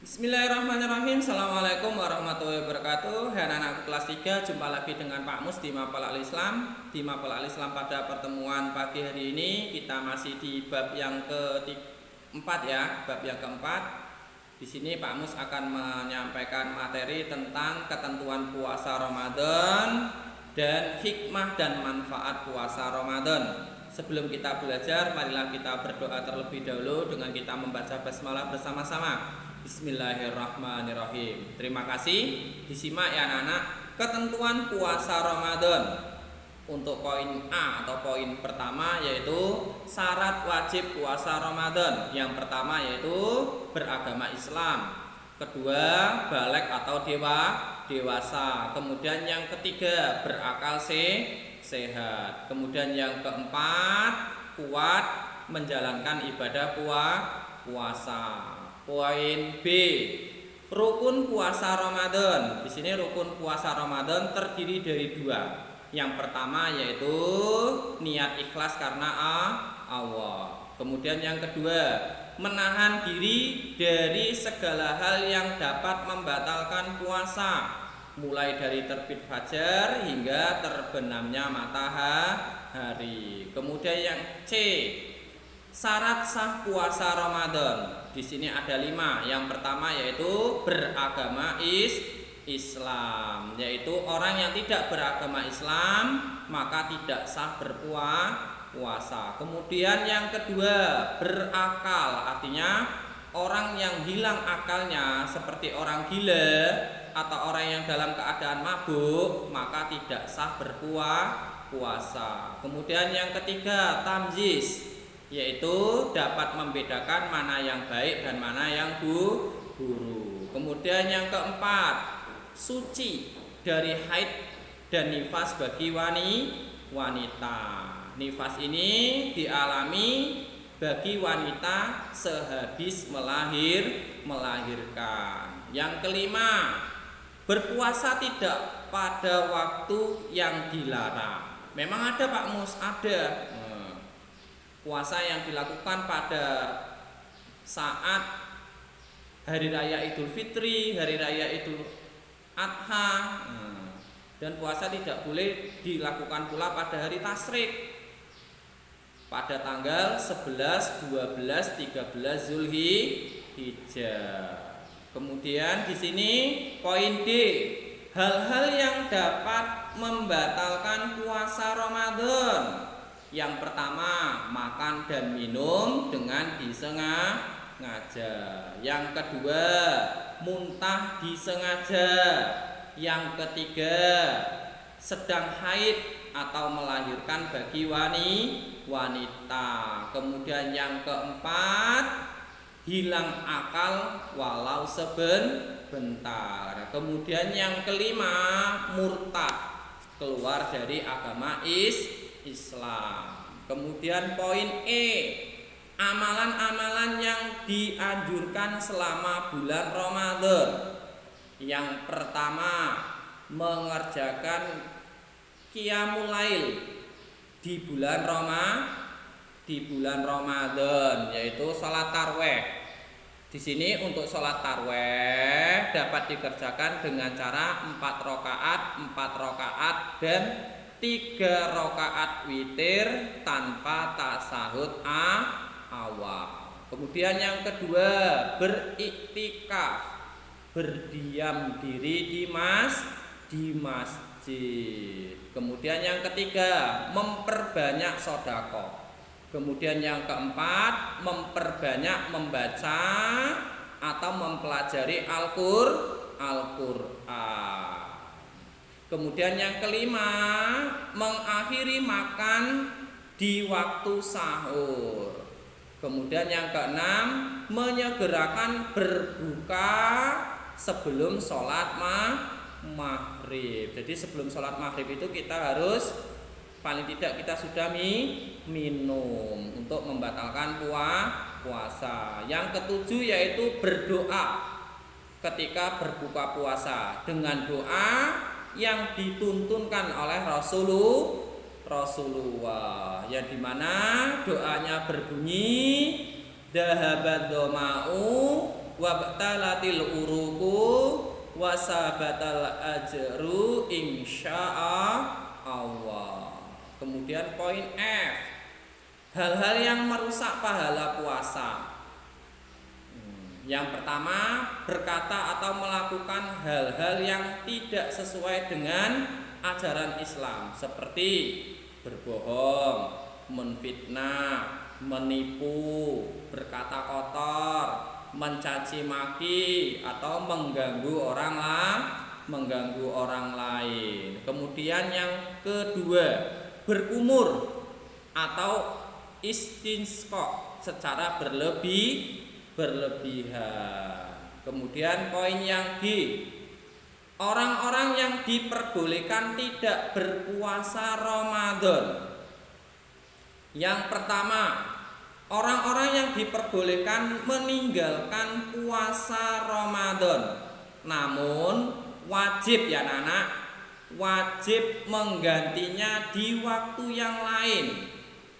Bismillahirrahmanirrahim. Assalamualaikum warahmatullahi wabarakatuh. Hai anak-anak kelas 3, jumpa lagi dengan Pak Mus di Mapel Al-Islam. Di Mapel Al-Islam pada pertemuan pagi hari ini kita masih di bab yang keempat ya, bab yang keempat. Di sini Pak Mus akan menyampaikan materi tentang ketentuan puasa Ramadan dan hikmah dan manfaat puasa Ramadan. Sebelum kita belajar, marilah kita berdoa terlebih dahulu dengan kita membaca basmalah bersama-sama. Bismillahirrahmanirrahim. Terima kasih. Disimak ya anak-anak, ketentuan puasa Ramadan. Untuk poin A atau poin pertama yaitu syarat wajib puasa Ramadan. Yang pertama yaitu beragama Islam. Kedua, balik atau dewasa. Kemudian yang ketiga, berakal sehat. Kemudian yang keempat, kuat menjalankan ibadah puasa. Poin B, rukun puasa Ramadan. Di sini rukun puasa Ramadan terdiri dari dua. Yang pertama yaitu niat ikhlas karena Allah. Kemudian yang kedua, menahan diri dari segala hal yang dapat membatalkan puasa, mulai dari terbit fajar hingga terbenamnya matahari. Kemudian yang C, syarat sah puasa Ramadan. Di sini ada 5. Yang pertama yaitu beragama Islam, yaitu orang yang tidak beragama Islam maka tidak sah berpuasa. Kemudian yang kedua, berakal, artinya orang yang hilang akalnya seperti orang gila atau orang yang dalam keadaan mabuk maka tidak sah berpuasa. Kemudian yang ketiga, tamyiz, yaitu dapat membedakan mana yang baik dan mana yang buruk. Kemudian yang keempat, suci dari haid dan nifas bagi wanita. Nifas ini dialami bagi wanita sehabis melahirkan. Yang kelima, berpuasa tidak pada waktu yang dilarang. Memang ada Pak Mus, ada puasa yang dilakukan pada saat hari raya Idul Fitri, hari raya Idul Adha, dan puasa tidak boleh dilakukan pula pada hari tasyrik, pada tanggal 11, 12, 13 Zulhijjah. Kemudian di sini poin D, hal-hal yang dapat membatalkan puasa Ramadan. Yang pertama, makan dan minum dengan disengaja. Yang kedua, muntah disengaja. Yang ketiga, sedang haid atau melahirkan bagi wanita. Kemudian yang keempat, hilang akal walau sebentar. Kemudian yang kelima, murtad, keluar dari agama Islam. Kemudian poin E, amalan-amalan yang dianjurkan selama bulan Ramadan. Yang pertama, mengerjakan qiyamul lail di bulan Ramadan, yaitu salat tarawih. Di sini untuk salat tarawih dapat dikerjakan dengan cara 4 rakaat dan 3 rakaat witir tanpa tasahud awal. Kemudian yang kedua, beriktikaf, berdiam diri di masjid. Kemudian yang ketiga, memperbanyak sedekah. Kemudian yang keempat, memperbanyak membaca atau mempelajari Al-Qur'an. Kemudian yang kelima, mengakhiri makan di waktu sahur. Kemudian yang keenam, menyegerakan berbuka sebelum sholat maghrib. Jadi sebelum sholat maghrib itu kita harus paling tidak kita sudah minum untuk membatalkan puasa. Yang ketujuh yaitu berdoa ketika berbuka puasa dengan doa yang dituntunkan oleh Rasulullah, yang dimana doanya berbunyi, dhahabad dhama'u wabtalatil uruku wasabatal ajru insyaallah. Kemudian poin F, hal-hal yang merusak pahala puasa. Yang pertama, berkata atau melakukan hal-hal yang tidak sesuai dengan ajaran Islam, seperti berbohong, menfitnah, menipu, berkata kotor, mencaci maki atau mengganggu orang lain. Kemudian yang kedua, berkumur atau istisqa secara berlebihan. Kemudian poin yang G, orang-orang yang diperbolehkan tidak berpuasa Ramadan. Yang pertama, orang-orang yang diperbolehkan meninggalkan puasa Ramadan, namun wajib ya anak, wajib menggantinya di waktu yang lain.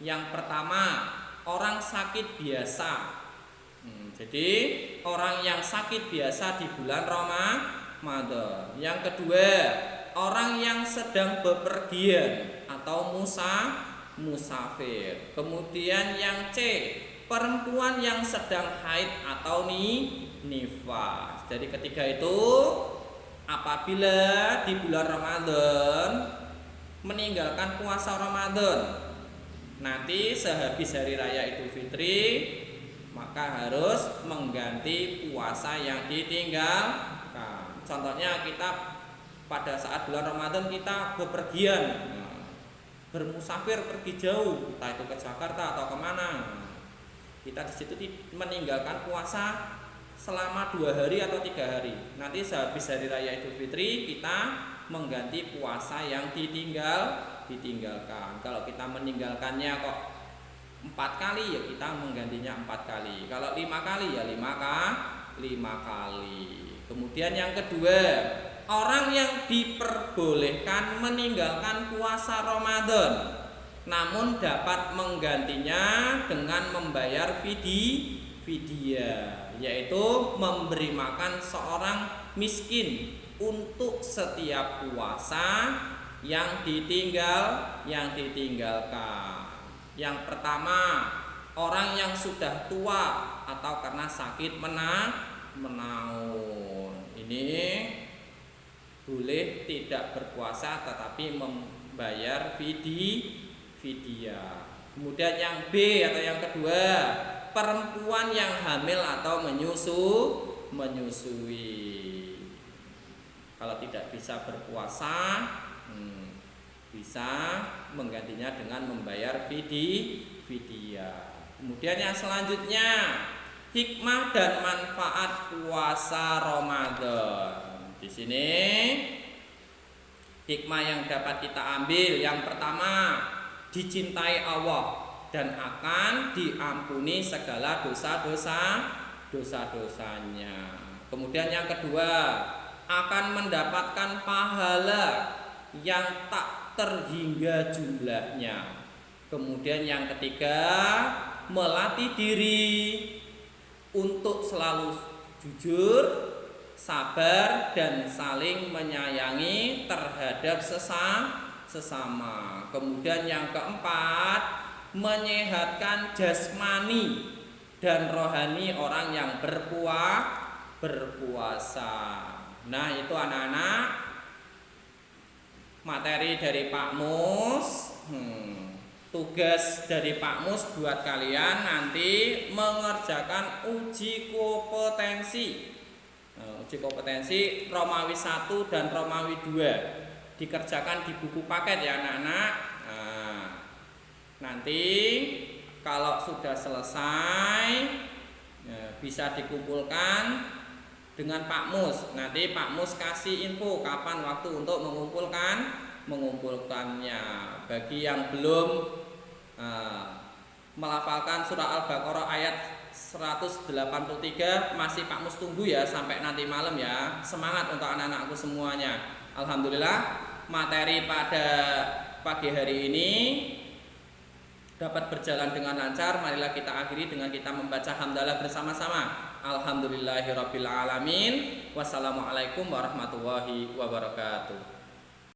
Yang pertama, orang sakit biasa. Jadi orang yang sakit biasa di bulan Ramadan. Yang kedua, orang yang sedang bepergian atau musafir. Kemudian yang C, perempuan yang sedang haid atau nifas. Jadi ketiga itu apabila di bulan Ramadan meninggalkan puasa Ramadan, nanti sehabis hari raya Idul Fitri maka harus mengganti puasa yang ditinggalkan. Contohnya kita pada saat bulan Ramadan kita bepergian, bermusafir pergi jauh, entah itu ke Jakarta atau kemana. Kita di situ meninggalkan puasa selama 2 hari atau 3 hari. Nanti sehabis hari raya Idul Fitri kita mengganti puasa yang ditinggalkan. Kalau kita meninggalkannya kok 4 kali ya kita menggantinya 4 kali. Kalau 5 kali ya 5 kali. Kemudian yang kedua, orang yang diperbolehkan meninggalkan puasa Ramadan namun dapat menggantinya dengan membayar fidyah, yaitu memberi makan seorang miskin untuk setiap puasa yang ditinggalkan. Yang pertama, orang yang sudah tua atau karena sakit menaun. Ini boleh tidak berpuasa tetapi membayar fidyah. Kemudian yang B atau yang kedua, perempuan yang hamil atau menyusui. Kalau tidak bisa berpuasa, bisa menggantinya dengan membayar fidyah. Kemudian yang selanjutnya, hikmah dan manfaat puasa Ramadan. Di sini hikmah yang dapat kita ambil, yang pertama, dicintai Allah dan akan diampuni segala dosa-dosanya. Kemudian yang kedua, akan mendapatkan pahala yang tak terhingga jumlahnya. Kemudian yang ketiga, melatih diri untuk selalu jujur, sabar dan saling menyayangi terhadap sesama. Kemudian yang keempat, menyehatkan jasmani dan rohani orang yang berpuasa. Nah, itu anak-anak materi dari Pak Mus. Tugas dari Pak Mus buat kalian nanti mengerjakan uji kompetensi. Uji kompetensi Romawi 1 dan Romawi 2 dikerjakan di buku paket ya anak-anak. Nanti kalau sudah selesai bisa dikumpulkan dengan Pak Mus. Nanti Pak Mus kasih info kapan waktu untuk mengumpulkannya. Bagi yang belum melafalkan surah Al-Baqarah ayat 183, masih Pak Mus tunggu ya sampai nanti malam ya. Semangat untuk anak-anakku semuanya. Alhamdulillah materi pada pagi hari ini dapat berjalan dengan lancar. Marilah kita akhiri dengan kita membaca hamdalah bersama-sama. Alhamdulillahirabbil alamin. Wassalamualaikum warahmatullahi wabarakatuh.